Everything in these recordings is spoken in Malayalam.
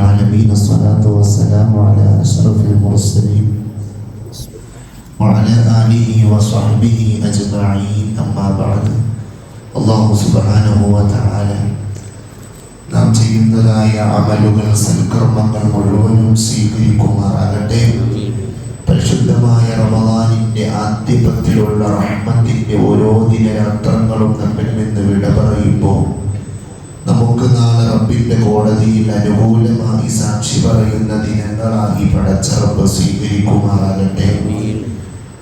العالمين الصلاة والسلام على أشرف المرسلين وعلى آله وصحبه أجمعين أما بعد അല്ലാഹു സുബ്ഹാനഹു വ തആല നാം ചെയ്യുന്നതായ അമലുകൾ സൽക്കർമ്മങ്ങൾ മുഴുവനും സ്വീകരിക്കുമാറാകട്ടെ. പരിശുദ്ധമായ റമദാനിന്റെ ആദ്യപത്തിലുള്ള റഹ്മത്തിന്റെ ഓരോ ദിനരാത്രങ്ങളും നമ്മിൽ നിന്ന് വിട പറയുമ്പോൾ നമുക്ക് നാളെ റബ്ബിന്റെ കോടതിയിൽ അനുകൂലമായി സാക്ഷി പറയുന്ന ദിനങ്ങളായി പടച്ച റബ്ബ് സ്വീകരിക്കുമാറാകട്ടെ.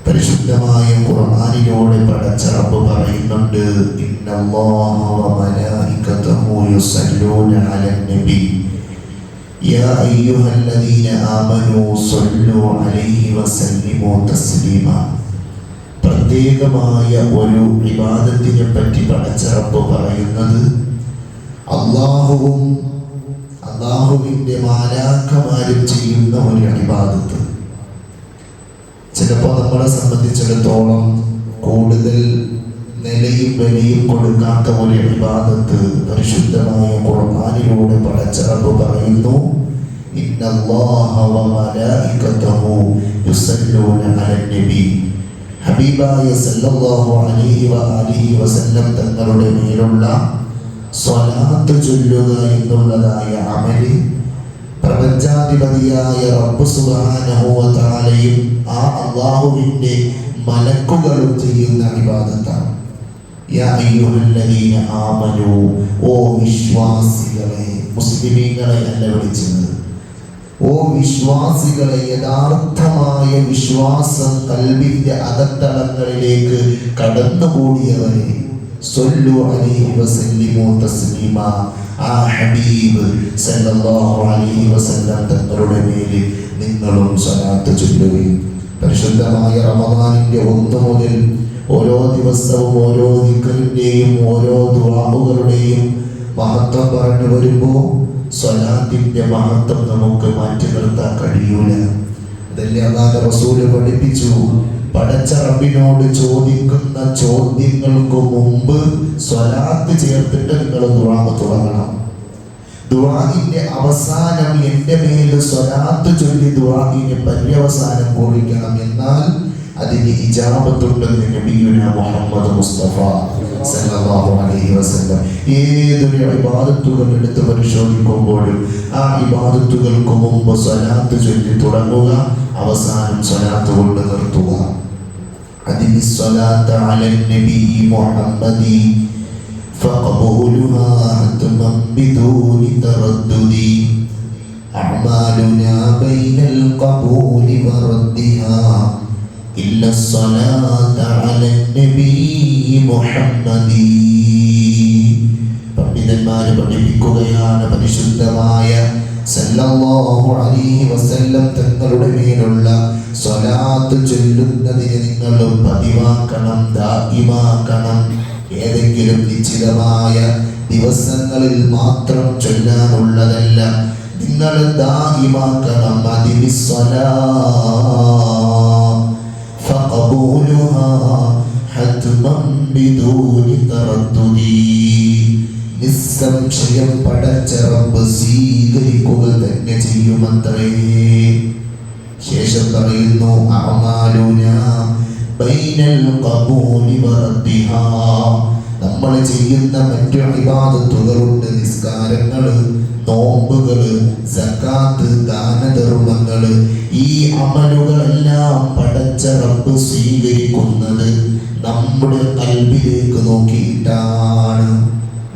പരിശുദ്ധമായ ഖുർആനിലൂടെ പടച്ച റബ്ബ് പറയുന്നുണ്ട്, ഇന്നല്ലാഹ വ മലായികതഹു യുസല്ലൂന അലൻ നബി യാ അയ്യുഹല്ലദീന ആമനൂ സ്വല്ലൂ അലൈഹി വസല്ലിമൂ തസ്ലീമാ. പ്രത്യേകമായ ഒരു ഇബാദത്തിനെ പറ്റി പടച്ച റബ്ബ് പറയുന്നത് അല്ലാഹുവും അല്ലാഹുവിന്റെ മാലാഖമാരും ചെയ്യുന്ന ഒരു ഇബാദത്ത്. ചിലപ്പോൾ നമ്മളെ സംബന്ധിച്ചിടത്തോളം കൂടുതൽ നിലയും വിലയും കൊടുക്കാത്ത ഒരു ഇബാദത്ത് പരിശുദ്ധമായ ഖുർആനിലൂടെ പടച്ച റബ്ബ് പറയുന്നു, ഇന്നല്ലാഹ വ മലായികതഹു യുസല്ലൂന അലൻ നബി. ഹബീബായ സല്ലല്ലാഹു അലൈഹി വ ആലിഹി വസല്ലം തങ്ങളുടെ മേലുള്ള സ്വലാത്ത് ചൊല്ലുക എന്നുള്ളതായ അമല് പ്രപഞ്ചാധിപതിയായ റബ്ബ് സുബ്ഹാനഹു വ തആലയും ആ അല്ലാഹുവിന്റെ മലക്കുകളും ചെയ്യുന്ന ഇബാദത്താണ്. യാ അയ്യുഹല്ലദീന ആമനൂ, ഓ വിശ്വാസികളെ, മുസ്ലിമീങ്ങളെ അല്ല വിളിച്ചത്, ഓ വിശ്വാസികളെ, യഥാർത്ഥമായ വിശ്വാസം കൽബിന്റെ അകത്തളങ്ങളിലേക്ക് കടന്നുകൂടിയവരെ, സ്വല്ലു അലൈഹി വസല്ലിമൂ തസ്ലീമാ. ആ ഹബീബ് സല്ലല്ലാഹു അലൈഹി വസല്ലം തങ്ങളുടെ മേലിൽ നിങ്ങളും സ്വലാത്ത് ചൊല്ലുകയും. പരിശുദ്ധമായ റമദാനിന്റെ 1 മുതൽ ഓരോ ദിവസവും ഓരോ ദിക്റിന്റെയും ഓരോ ദുആകളുടെയും മഹത്വം പറഞ്ഞു വരുമ്പോൾ സ്വലാത്തിന്റെ മഹത്വം നമുക്ക് മാറ്റി നിർത്താൻ കഴിയൂല. അതല്ലേ അല്ലാഹുവിന്റെ റസൂൽ പഠിപ്പിച്ചു, പടച്ച റബ്ബിനോട് ചോദിക്കുന്ന ചോദ്യങ്ങൾക്ക് മുമ്പ് സ്വലാത്ത് ചേർത്തിട്ട് നിങ്ങൾ ദുആ തുടങ്ങണം. ദുആഇന്റെ അവസാനം എൻ്റെ മേൽ സ്വലാത്ത് ചൊല്ലി ദുആഇന്റെ പര്യവസാനം കുറിക്കണം. എന്നാൽ അതിന് ഇജാബത്തുണ്ടെന്ന് നബിയുനാ മുഹമ്മദ് മുസ്തഫ സല്ലല്ലാഹു അലൈഹി വസല്ലം. ഏതൊരു ഇബാദത്തുകൾ എടുത്ത് പരിശോധിക്കുമ്പോഴും ആ ഇബാദത്തുകൾക്ക് മുമ്പ് സ്വലാത്ത് ചൊല്ലി തുടങ്ങുക, അവസാനം സ്വലാത്ത് കൊണ്ട് നിർത്തുക. അതിന് സ്വലാത്ത് അലൻ നബി മുഹമ്മദി فقبولها حتما بدون تردد أعمالنا بين القبول وردها إلا الصلاة على النبي محمد. പണ്ഡിതന്മാര് പഠിപ്പിക്കുകയാണ്, പരിശുദ്ധമായ സല്ലല്ലാഹു അലൈഹി വസല്ലം തങ്ങളുടെ മേലുള്ള സ്വലാത്ത് ചൊല്ലുന്നതിനെ നിങ്ങൾ പതിവാക്കണം, ദായിമാക്കണം. ഏതെങ്കിലും നിശ്ചിതമായ ദിവസങ്ങളിൽ മാത്രം ചൊല്ലാനുള്ളതല്ല, നിങ്ങൾ ദായിമാക്കണം. അതിന് ഫഖബൂലുഹാ ഹത്മൻ ബിദൂനി തറദ്ദുദി. നിസ്സംശയം പടച്ച റബ്ബ് സ്വീകരിക്കുക തന്നെ ചെയ്യുമത്രേ. ശേഷം പറയുന്നു, അഅമാലുനാ ബൈനൽ ഖബൂലി വറദ്ദിഹാ. നമ്മൾ ചെയ്യുന്ന മറ്റു ഇബാദത്തുകളുണ്ട്, നിസ്കാരങ്ങള്, നോമ്പുകള്, സകാത്ത്, ദാനധർമ്മങ്ങള്. ഈ അമലുകളെല്ലാം പടച്ച റബ്ബ് സ്വീകരിക്കുന്നത് നമ്മുടെ കൽബിലേക്ക് നോക്കിയിട്ടാണ്.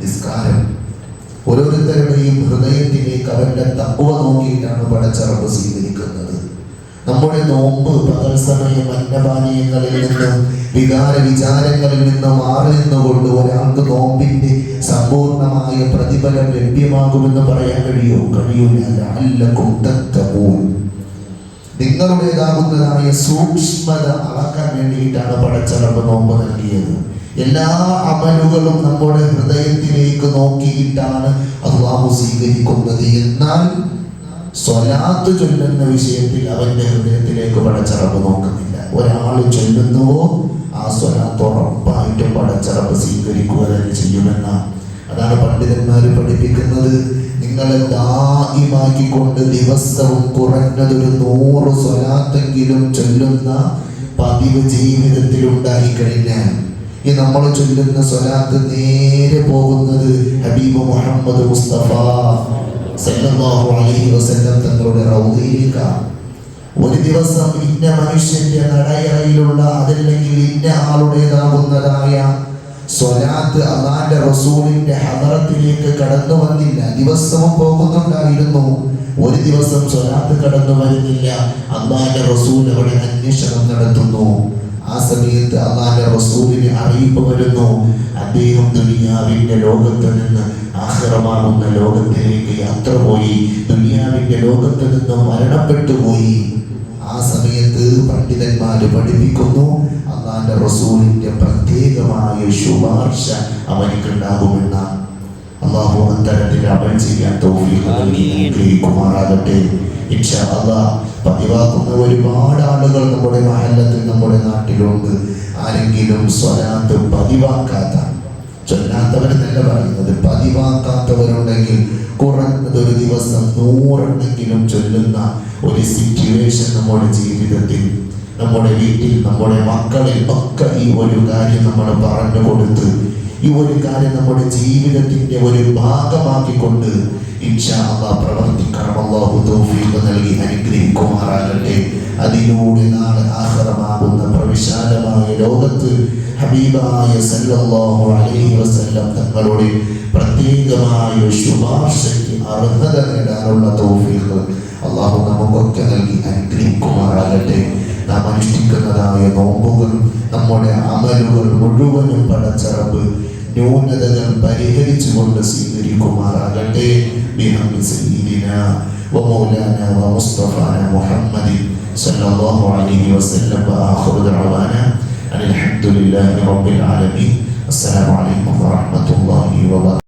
നിസ്കാരം ഓരോരുത്തരുടെയും ഹൃദയത്തിലേക്ക് അവരുടെ തഖ്വ നോക്കിയിട്ടാണ് പടച്ച റബ്ബ് സ്വീകരിക്കുന്നത്. നമ്മുടെ നോമ്പ് പകൽ സമയം അന്നപാനീയങ്ങളിൽ നിന്നും വികാര വിചാരങ്ങളിൽ നിന്നും മാറി നിന്നുകൊണ്ട് ഒരാൾക്ക് നോമ്പിന്റെ സമ്പൂർണമായ പ്രതിഫലം ലഭ്യമാകുമെന്ന് പറയാൻ കഴിയൂല. ലഅല്ലകും തത്തഖൂൻ. നിങ്ങളുടേതാകുന്നതായ സൂക്ഷ്മത അളക്കാൻ വേണ്ടിയിട്ടാണ് പടച്ച റബ്ബ് നോമ്പ് നൽകിയത്. എല്ലാ അമലുകളും നമ്മുടെ ഹൃദയത്തിലേക്ക് നോക്കിയിട്ടാണ് അല്ലാഹു സ്വീകരിക്കുന്നത്. എന്നാൽ സ്വലാത്ത് ചൊല്ലുന്ന വിഷയത്തിൽ അവന്റെ ഹൃദയത്തിലേക്ക് പടച്ച റബ്ബ് നോക്കുന്നില്ല. ഒരാൾ ചൊല്ലുന്നുവോ ആ സ്വലാത്ത് ഉറപ്പായിട്ടും പടച്ച റബ്ബ് സ്വീകരിക്കുക തന്നെ ചെയ്യുമെന്നാണ്. അതാണ് പണ്ഡിതന്മാർ പഠിപ്പിക്കുന്നത്. നിങ്ങളെ ദായിമാക്കിക്കൊണ്ട് ദിവസവും കുറഞ്ഞതൊരു 100 സ്വലാത്തെങ്കിലും ചൊല്ലുന്ന പതിവ് ജീവിതത്തിൽ ഉണ്ടായി കഴിഞ്ഞാൽ ഈ നമ്മൾ ചൊല്ലുന്ന സ്വലാത്ത് നേരെ പോകുന്നത് ഹബീബ് മുഹമ്മദ് മുസ്തഫ സല്ലല്ലാഹു അലൈഹി വസല്ലം തങ്ങളുടെ റൗദയിലേക്കാണ്. ഒരു ദിവസം ഇന്ന മനുഷ്യന്റെ നടയറയിലുള്ള അതല്ലെങ്കിൽ ഇന്ന ആളുടേതാകുന്നതായ സ്വലാത്ത് അല്ലാഹുവിന്റെ റസൂലിന്റെ ഹദറത്തിലേക്ക് കടന്നു വന്നില്ല. ദിവസവും പോകുന്നുണ്ടായിരുന്നു, ഒരു ദിവസം സ്വലാത്ത് കടന്നു വരുന്നില്ല. അല്ലാഹുവിന്റെ റസൂൽ അവിടെ അന്വേഷണം നടത്തുന്നു. ആ സമയത്ത് അല്ലാഹുവിന്റെ റസൂലിന് അറിയിപ്പ് വരുന്നു, അദ്ദേഹം ദുനിയാവിന്റെ ലോകത്ത് നിന്ന് ആഖിറമാകുന്ന ലോകത്തിലേക്ക് യാത്ര പോയി, ദുനിയാവിന്റെ ലോകത്ത് നിന്ന് മരണപ്പെട്ടു പോയി. ആ സമയത്ത് പണ്ഡിതന്മാര് പഠിപ്പിക്കുന്നു, അല്ലാഹുവിന്റെ റസൂലിന്റെ പ്രത്യേകമായ ശുപാർശ അവനിക്കുണ്ടാകുമെന്നാണ്. അല്ലാഹു അത്തരത്തിൽ അമൽ ചെയ്യാൻ തൗഫീഖ് നൽകുമാറാകട്ടെ. ഇൻഷാ അല്ലാഹ് പതിവാക്കുന്ന ഒരുപാട് ആളുകൾ നമ്മുടെ മഹല്ലത്തിൽ നമ്മുടെ നാട്ടിലുണ്ട്. ആരെങ്കിലും സ്വലാത്ത് പതിവാക്കാത്ത, ചൊല്ലാത്തവരെന്നല്ല പറയുന്നത്, പതിവാക്കാത്തവരുണ്ടെങ്കിൽ കുറഞ്ഞത് ഒരു ദിവസം 100 ചൊല്ലുന്ന ഒരു സിറ്റുവേഷൻ നമ്മുടെ ജീവിതത്തിൽ, നമ്മുടെ വീട്ടിൽ, നമ്മുടെ മക്കളിൽ ഒക്കെ ഈ ഒരു കാര്യം നമ്മൾ പറഞ്ഞു കൊടുത്ത് ഈ ഒരു കാര്യം നമ്മുടെ ജീവിതത്തിന്റെ ഒരു ഭാഗമാക്കിക്കൊണ്ട് ഇൻഷാ അല്ലാഹ് പ്രവർത്തിക്കണം. അല്ലാഹു തൗഫീഖ് നൽകി അനുഗ്രഹിക്കുമാറാകട്ടെ. അതിലൂടെ നാളെ ആഖിറമാകുന്ന പ്രവിശാലമായ ലോകത്ത് ഹബീബായ സല്ലല്ലാഹു അലൈഹി വസല്ലം തങ്ങളുടെ പ്രത്യേകമായ ശുപാർശയ്ക്ക് അർഹത നേടാനുള്ള തൗഫീഖ് അല്ലാഹു നമുക്കൊക്കെ നൽകി അനുഗ്രഹിക്കുമാറാകട്ടെ. നാം അനുഷ്ഠിക്കുന്നതായ നോമ്പുകൾ, നമ്മുടെ അമലുകൾ മുഴുവനും പടച്ച റബ്ബ് ന്യൂനതകൾ പരിഹരിച്ചുകൊണ്ട് സ്വീകരിക്കുമാറാകട്ടെ. ബിഹഖി സയ്യിദിനാ വമൗലാനാ വമുസ്തഫാനാ മുഹമ്മദ് സല്ലല്ലാഹു അലൈഹി വസല്ലം. വആഖിറു ദഅവാനാ അൽഹംദുലില്ലാഹി റബ്ബിൽ ആലമീൻ. അസ്സലാമു അലൈക്കും വറഹ്മത്തുള്ളാഹി വബറകാതുഹു.